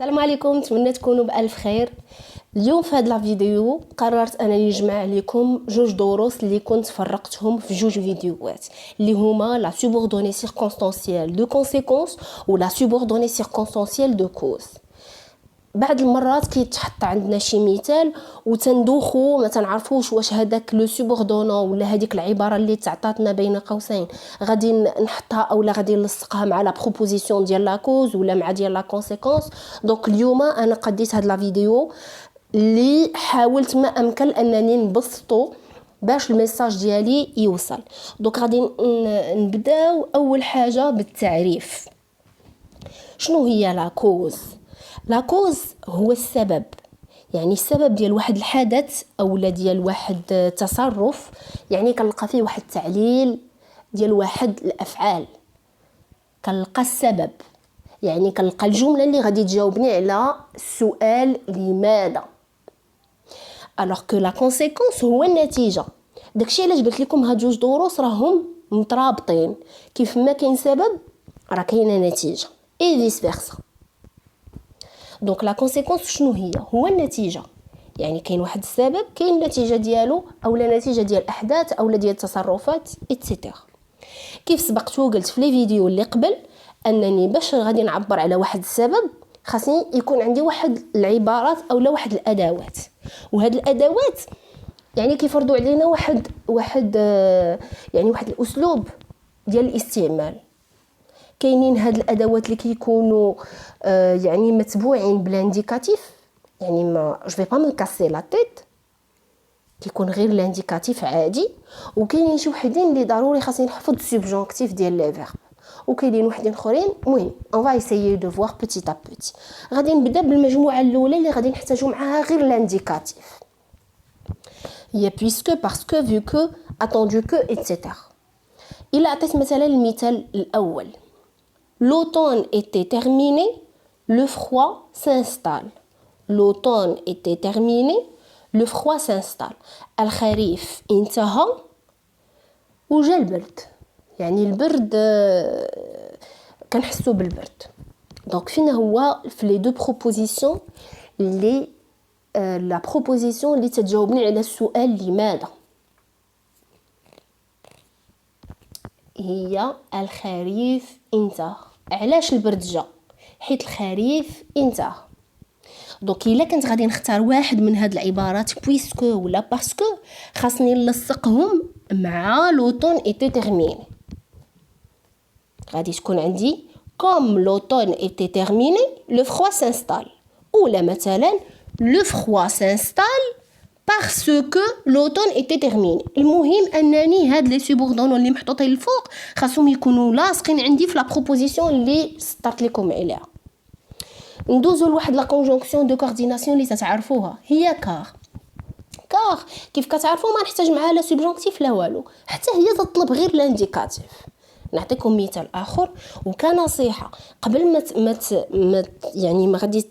السلام عليكم، نتمنى تكونوا بألف خير. اليوم في هذه الفيديو قررت انني نجمع لكم جوج دروس اللي كنت فرقتهم في جوج فيديوهات اللي هما لا سوبوردوني سيركونستانسيال دو كونسيكونس ولا سوبوردوني سيركونستانسيال دو كوز. بعض المرات كيتحط عندنا شي مثال وتندوخو ما تنعرفوش واش هذاك لو سوبوردونون ولا هذيك العباره اللي تعطاتنا بين قوسين غادي نحطها اولا غادي نلصقها مع لا بروبوزيسيون ديال لا كوز ولا مع ديال لا كونسيكونس. دونك اليوم انا قديت هاد لا فيديو اللي حاولت ما امكن انني نبسطو باش الميساج ديالي يوصل. دونك غادي نبداو اول حاجه بالتعريف. شنو هي لا كوز؟ لا كوز هو السبب، يعني السبب ديال واحد الحدث اولا ديال واحد تصرف، يعني كنلقى فيه واحد التعليل ديال واحد الافعال، كنلقى السبب، يعني كنلقى الجمله اللي غادي تجاوبني على السؤال لماذا. alors que la conséquence هو النتيجه. داكشي علاش قلت لكم هاد جوج دروس راهم مترابطين، كيف ما كاين سبب راه كاينه نتيجه اي فيس فيرسا. دونك لا كونسيكونس شنو هي؟ هو النتيجه، يعني كاين واحد السبب كاين النتيجه ديالو اولا نتيجه ديال احداث اولا ديال تصرفات ايتترا. كيف سبقت وقلت في لي فيديو اللي قبل انني باش غادي نعبر على واحد السبب خاصني يكون عندي واحد العبارات اولا واحد الادوات، وهاد الادوات يعني كيفرضوا علينا واحد يعني واحد الاسلوب ديال الاستعمال. كاينين هاد الادوات اللي كيكونوا يعني متبوعين بالانديكاتيف، يعني ما جو في با مي كاسي لا تيت، كيكون غير الانديكاتيف عادي. وكاينين شي وحدين اللي ضروري خاصني نحفظ السوبجونكتيف ديال لي فيرب، وكاينين وحدين اخرين. المهم اون فا ايسايي دو فوار بوتي ا بوتي. غادي نبدا بالمجموعه الاولى اللي غادي نحتاجوا معاها غير الانديكاتيف، هي بويسكو باسكو فيو كو اتوندو كو ايتترا. الا عطيت مثلا المثال الاول l'automne était terminé, le froid s'installe. L'automne était terminé, le froid s'installe. الخريف انتهى وجا البرد، يعني البرد كنحسوا بالبرد. دونك فين هو في لي دو بروبوزيسيون اللي لا بروبوزيسيون اللي تجاوبني على السؤال لماذا هي الخريف انتهى. علاش البرد جا؟ حيت الخريف انتهى. دونك الا كنت غادي نختار واحد من هاد العبارات بويسكو ولا باسكو خاصني نلصقهم مع لوطون ايتي تيرميني. غادي تكون عندي كوم لوطون ايتي تيرميني لو فروا سانستال، ولا مثلا لو فروا سانستال parce que l'automne était terminé. المهم انني هاد لي سوبوردونون اللي محطوطين الفوق خاصهم يكونوا لاصقين عندي في لا بروبوزيسيون اللي سطرت لكم عليها. ندوزو لواحد لا كونجونكسيون دو كورديناسيون اللي تتعرفوها، هي كار. كار كيف كتعرفوا ما نحتاج معها لا سوبجونكتيف لا والو، حتى هي تطلب غير لانديكاتيف. نعطيكم مثال اخر وكنصيحه قبل ما يعني ما غادي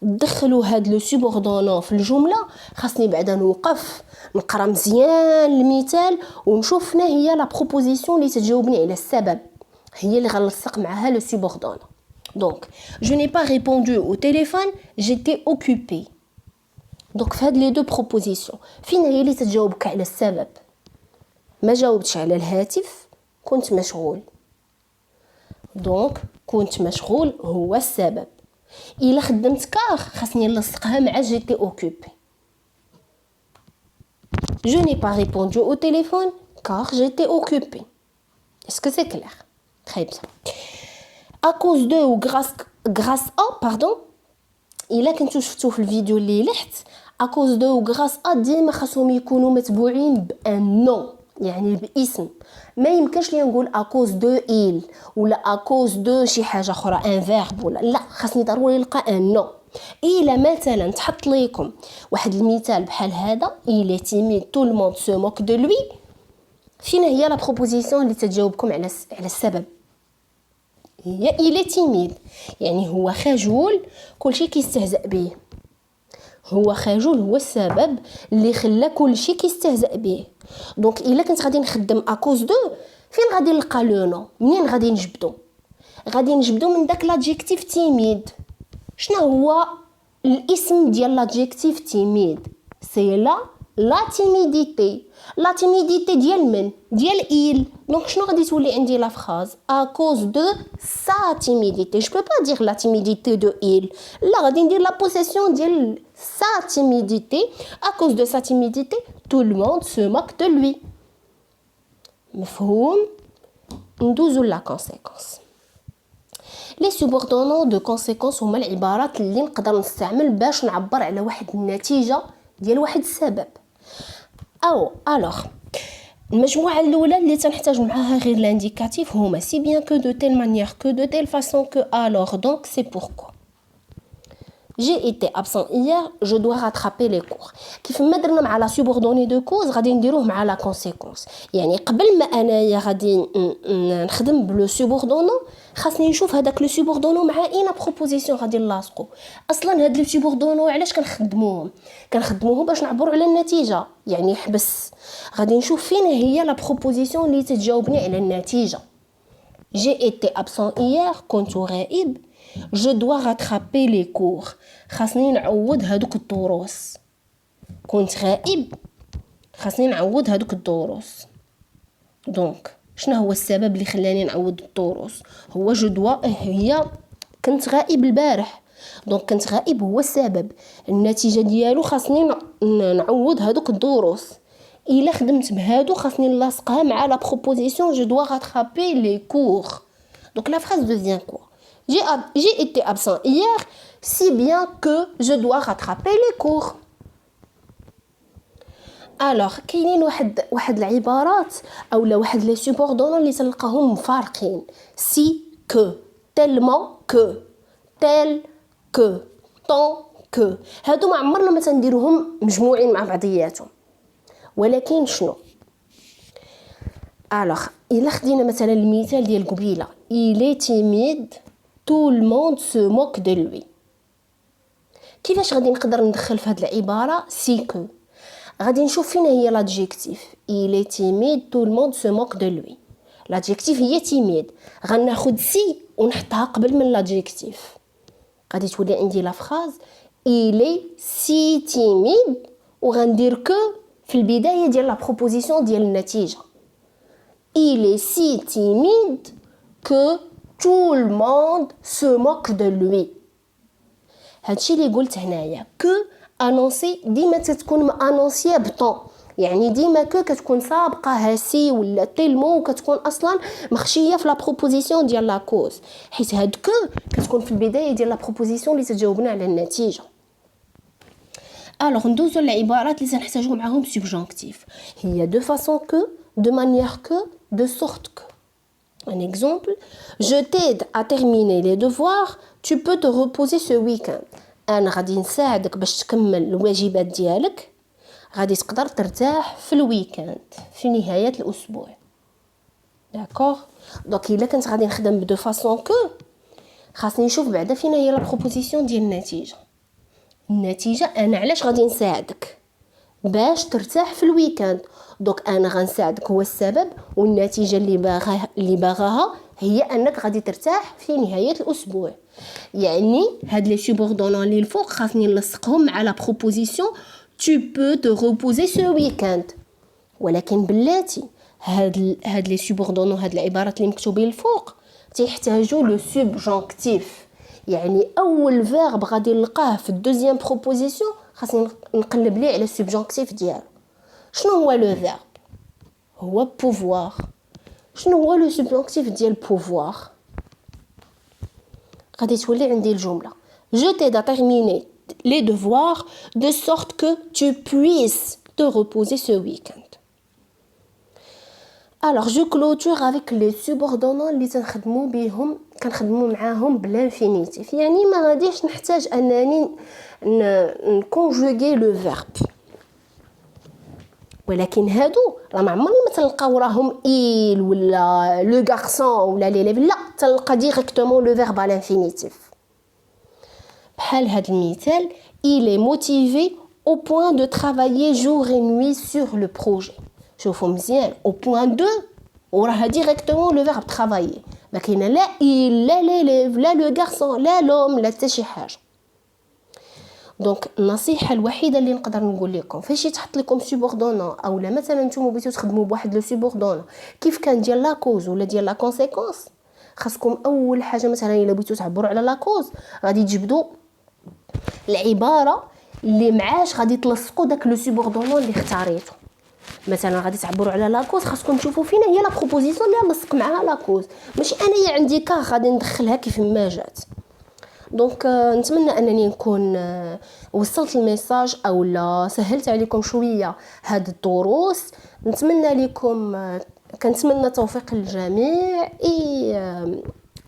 تدخلوا هاد لو سوبوردونون في الجمله خاصني بعدا نوقف نقرا مزيان المثال ونشوف شنو هي لا بروبوزيسيون اللي تجاوبني على السبب، هي اللي غنلصق معها لو سوبوردونون. دونك je n'ai pas répondu au téléphone, j'étais occupée. دونك في هاد لي دو بروبوزيسيون فين هي اللي تجاوبك على السبب؟ ما جاوبتش على الهاتف، كنت مشغول. دونك كنت مشغول هو السبب. الا خدمت كار خاصني نلصقها مع جيتي اوكوبي. je n'ai pas répondu au téléphone car j'étais occupée. est-ce que c'est clair? très bien. à cause de ou grâce à pardon. الا كنتو شفتو في الفيديو اللي لحت à cause de و grâce à ديما خاصهم يكونوا متبوعين بان نو، يعني باسم. ما يمكنش لي نقول à cause de il ولا à cause de شي حاجه اخرى ان فيرب ولا لا، خاصني ضروري نلقى ان نو. الا مثلا تحط ليكم واحد المثال بحال هذا il est timide tout le monde se moque de lui، فين هي لا بروبوزيسيون اللي تجاوبكم على السبب؟ هي il est timide، يعني هو خجول كلشي كيستهزأ به. هو خجول هو السبب اللي خلى كلشي كيستهزأ به. دونك الا كنت غادي نخدم اكوز دو فين غادي نلقى لو نو؟ منين غادي نجبدو؟ غادي نجبدو من داك لادجيكتيف تيميد. شنو هو الاسم ديال l'adjectif timide؟ سي لا تيميديتي. لا تيميديتي ديال من؟ ديال il. دونك شنو غادي تولي عندي لا فراز؟ à cause de sa timidité. je peux pas dire la timidité de il. لا غادي ندير la possession ديال sa timidité. à cause de sa timidité tout le monde se moque de lui. مفهوم؟ ندوزو لا conséquence. لي سوبوردونون دو كونسيكونس هما العبارات اللي نقدر نستعمل باش نعبر على واحد النتيجه ديال واحد السبب. او الوغ المجموعه الاولى اللي تنحتاج معاها غير لانديكاتيف هما سي بيان كو دو تيل مانيير كو دو تيل فاصون كو الوغ دونك سي بوركوا. j'ai été absent hier, je dois rattraper les cours. كيف ما درنا مع لا سوبوردوني دو كوز غادي نديروه مع لا كونسيكونس. يعني قبل ما انايا غادي نخدم بلو سوبوردونو خاصني نشوف هذاك لو سوبوردونو مع اين بروبوزيسيون غادي نلاصقو. اصلا هاد لو سوبوردونو علاش كنخدموهم باش نعبروا على النتيجه. يعني حبس غادي نشوف فين هي لا بروبوزيسيون اللي تجاوبني على النتيجه. j'ai été absent hier كنت غائب. je dois rattraper les cours خاصني نعوض هادوك الدروس. كنت غائب خاصني نعوض هادوك الدروس. دونك شنو هو السبب اللي خلاني نعوض الدروس؟ هو جو دوا هي كنت غائب البارح. دونك كنت غائب هو السبب. النتيجه ديالو خاصني نعوض هادوك الدروس. الا خدمت بهادو خاصني نلاصقها مع لا بروبوزيسيون جو دوا rattraper les cours. دونك la phrase devient quoi? J'ai été absent hier, si bien que je dois rattraper les cours. alors كاينين واحد العبارات اولا واحد لي سوبوردونون اللي تلقاهم مفارقين. سي كو تيلمون كو تيل كو طون كو هادو ما عمرنا ما تنديروهم مجموعين مع بعضياتهم. ولكن شنو alors الا خدينا مثلا المثال ديال قبيله il est timide tout le monde se moque de lui. كيفاش غادي نقدر ندخل في هاد العباره سي كو؟ غادي نشوف فين هي l'adjectif il est timide tout le monde se moque de lui. l'adjectif هي timide. غناخد سي ونحطها قبل من l'adjectif. غادي تولي عندي لا فراز il est si timide وغندير كو في البدايه ديال لا بروبوزيسيون ديال النتيجه. il est si timide que tout le monde se moque de lui. هادشي اللي قلت هنايا كو انونسي ديما تتكون مانونسيه بطون. يعني ديما كو كتكون سابقه سي ولا تيلمون وكتكون اصلا مخشيه في لا بروبوزيسيون ديال لا كوز. حيت هاد كو كتكون في البدايه ديال لا بروبوزيسيون اللي تجاوبنا على النتيجه. الوغ ندوزو للعبارات اللي تنحتاجو معاهم سبجونكتيف. هي دو فاصون كو دو مانيير كو دو سورت كو. un exemple je t'aide à terminer les devoirs tu peux te reposer ce week-end. انا غادي نساعدك باش تكمل الواجبات ديالك غادي تقدر ترتاح في الويكاند في نهايه الاسبوع. داكوغ دونك الا كنت غادي نخدم بدو فاصون كو خاصني نشوف بعدا فين هي لا بروبوزيسيون ديال النتيجه انا علاش غادي نساعدك باش ترتاح في الويكاند. دونك انا غنساعدك هو السبب والنتيجه اللي باغاها هي انك غادي ترتاح في نهايه الاسبوع. يعني هاد لي سوبوردونون اللي الفوق خاصني نلصقهم مع لا بروبوزيسيون tu peux te reposer ce week-end. ولكن بلاتي هاد لي سوبوردونون هاد العبارات اللي مكتوبين الفوق تيحتاجوا لو سبجونكتيف. يعني اول فيرب غادي نلقاه في الدوزيام بروبوزيسيون خاصني نقلب ليه على السبجونكتيف ديالو. شنو هو لو فيرب؟ هو بوفوار. شنو هو لو سبجونكتيف ديال بوفوار؟ غادي تولي عندي الجمله je t'aide à terminer les devoirs de sorte que tu puisses te reposer ce week-end. alors je clôture avec les subordonnants اللي كنخدموا معاهم بالانفينيتيف. يعني ما غاديش نحتاج انني نكونجوغي لو فيرب. ولكن هادو راه ما عمرني ما تلقاو راهم il ولا لو غارسون ولا ليليف. لا تلقى ديريكتومون لو فيرب على الانفينيتيف. بحال هاد المثال il est motivé au point de travailler jour et nuit sur le projet. شوفوا مزيان au point de وراه ديريكتومون لو فيرب travailler. ما كاينه لا il لا ليليف لا لو غارسون لا لوم لا حتى شي حاجه. دونك النصيحه الوحيده اللي نقدر نقول لكم فاش يتحط لكم سوبوردونون او لا مثلا نتوما بغيتو تخدموا بواحد لو سوبوردونون كيف كان ديال لا كوز ولا ديال لا كونسيكونس، خاصكم اول حاجه مثلا الا بغيتو تعبروا على لا كوز غادي تجبدوا العباره اللي معاش غادي تلصقوا داك لو سوبوردونون اللي اختاريتو. مثلا غادي تعبروا على لاكوز خاصكم تشوفوا فينا هي لا بروبوزيسيون اللي نلصق معاها لاكوز، ماشي انايا عندي كار غادي ندخلها كيف ما جات. دونك نتمنى انني نكون وصلت الميساج او لا سهلت عليكم شويه هاد الدروس. نتمنى لكم كنتمنى توفيق الجميع اي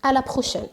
على بروشين.